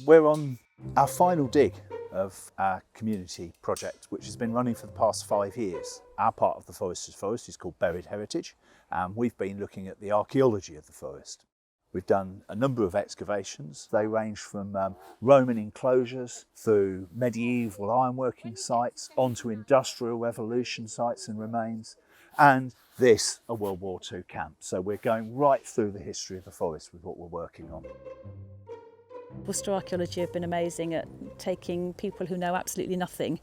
We're on our final dig of our community project, which has been running for the past 5 years. Our part of the Foresters' Forest is called Buried Heritage, and we've been looking at the archaeology of the forest. We've done a number of excavations. They range from Roman enclosures through medieval ironworking sites onto Industrial Revolution sites and remains, and this, a World War II camp. So we're going right through the history of the forest with what we're working on. Worcester Archaeology have been amazing at taking people who know absolutely nothing,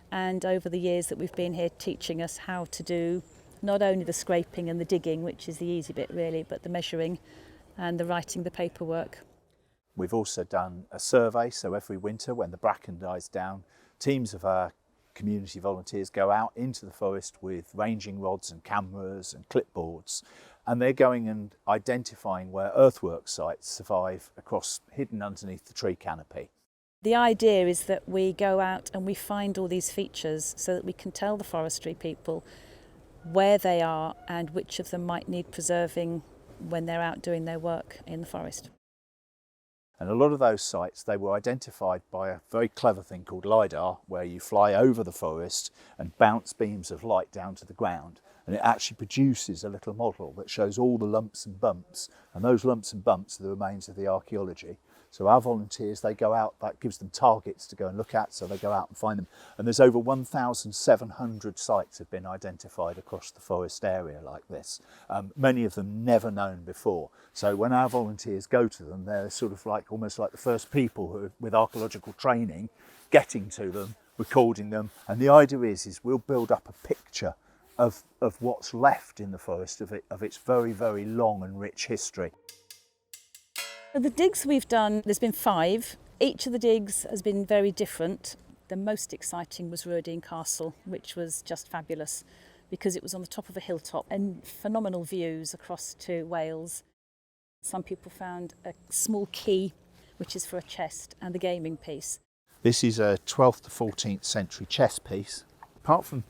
and over the years that we've been here, teaching us how to do not only the scraping and the digging, which is the easy bit really, but the measuring and the writing the paperwork. We've also done a survey, so every winter when the bracken dies down, teams of our community volunteers go out into the forest with ranging rods and cameras and clipboards, and they're going and identifying where earthwork sites survive hidden underneath the tree canopy. The idea is that we go out and we find all these features so that we can tell the forestry people where they are and which of them might need preserving when they're out doing their work in the forest. And a lot of those sites, they were identified by a very clever thing called Lidar, where you fly over the forest and bounce beams of light down to the ground. And it actually produces a little model that shows all the lumps and bumps. And those lumps and bumps are the remains of the archaeology. So our volunteers, they go out, that gives them targets to go and look at, so they go out and find them. And there's over 1,700 sites have been identified across the forest area like this. Many of them never known before. So when our volunteers go to them, they're sort of like almost like the first people who are with archaeological training, getting to them, recording them. And the idea is we'll build up a picture of what's left in the forest, of its very, very long and rich history. The digs we've done, there's been 5. Each of the digs has been very different. The most exciting was Rudine Castle, which was just fabulous because it was on the top of a hilltop and phenomenal views across to Wales. Some people found a small key, which is for a chest, and the gaming piece. This is a 12th to 14th century chess piece. Apart from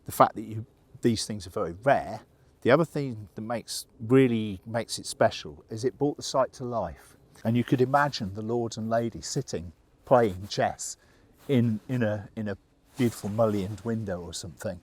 the fact that these things are very rare, the other thing that really makes it special is it brought the site to life. And you could imagine the lords and ladies sitting, playing chess in a beautiful mullioned window or something.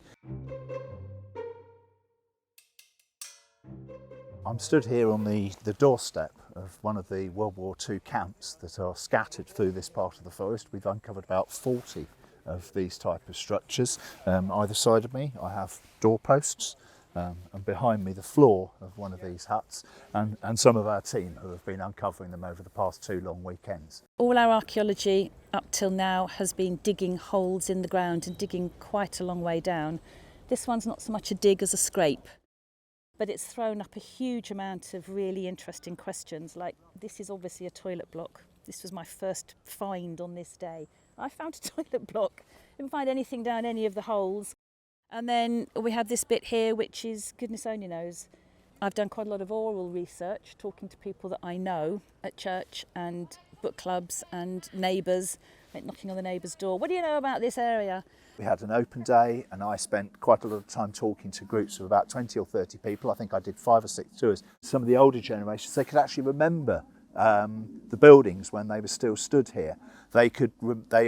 I'm stood here on the doorstep of one of the World War II camps that are scattered through this part of the forest. We've uncovered about 40 of these type of structures. Either side of me I have doorposts, and behind me the floor of one of these huts, and some of our team who have been uncovering them over the past 2 long weekends. All our archaeology up till now has been digging holes in the ground and digging quite a long way down. This one's not so much a dig as a scrape, but it's thrown up a huge amount of really interesting questions, like this is obviously a toilet block. This was my first find on this day. I found a toilet block. Didn't find anything down any of the holes. And then we have this bit here, which is goodness only knows. I've done quite a lot of oral research, talking to people that I know at church and book clubs and neighbours, like knocking on the neighbour's door. What do you know about this area? We had an open day and I spent quite a lot of time talking to groups of about 20 or 30 people. I think I did 5 or 6 tours. Some of the older generations, they could actually remember the buildings when they were still stood here. They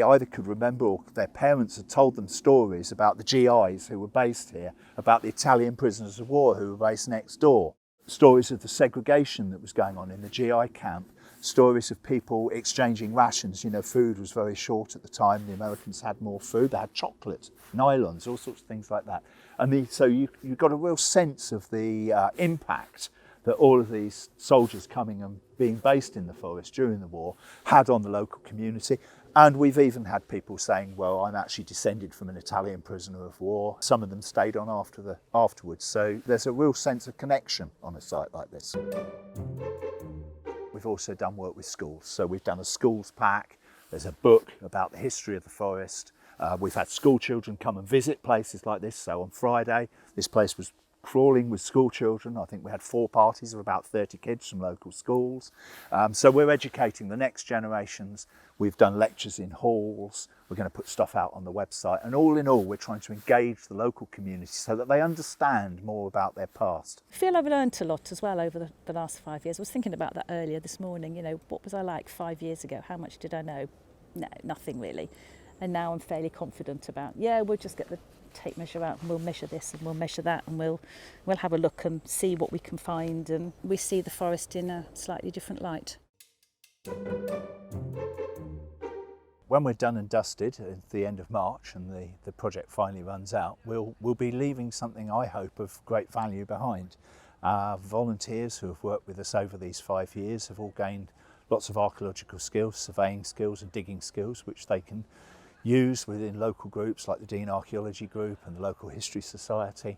either could remember, or their parents had told them stories about the GIs who were based here, about the Italian prisoners of war who were based next door, stories of the segregation that was going on in the GI camp, stories of people exchanging rations. You know, food was very short at the time. The Americans had more food. They had chocolate, nylons, all sorts of things like that. And so you got a real sense of the impact that all of these soldiers coming and being based in the forest during the war had on the local community. And we've even had people saying, well, I'm actually descended from an Italian prisoner of war. Some of them stayed on afterwards. So there's a real sense of connection on a site like this. We've also done work with schools. So we've done a schools pack. There's a book about the history of the forest. We've had school children come and visit places like this. So on Friday, this place was crawling with school children. I think we had 4 parties of about 30 kids from local schools. So we're educating the next generations. We've done lectures in halls. We're going to put stuff out on the website. And all in all, we're trying to engage the local community so that they understand more about their past. I feel I've learned a lot as well over the last 5 years. I was thinking about that earlier this morning. You know, what was I like 5 years ago? How much did I know? No, nothing really. And now I'm fairly confident about, we'll just get the tape measure out and we'll measure this and we'll measure that and we'll have a look and see what we can find, and we see the forest in a slightly different light. When we're done and dusted at the end of March and the project finally runs out, we'll be leaving something, I hope, of great value behind. Our volunteers who have worked with us over these 5 years have all gained lots of archaeological skills, surveying skills and digging skills, which they can use within local groups like the Dean Archaeology Group and the local History Society.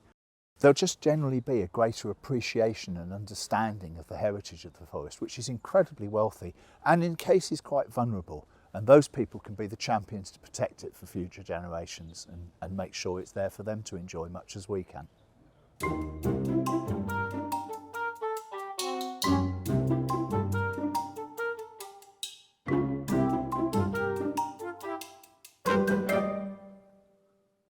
There'll just generally be a greater appreciation and understanding of the heritage of the forest, which is incredibly wealthy and in cases quite vulnerable. And those people can be the champions to protect it for future generations and make sure it's there for them to enjoy much as we can.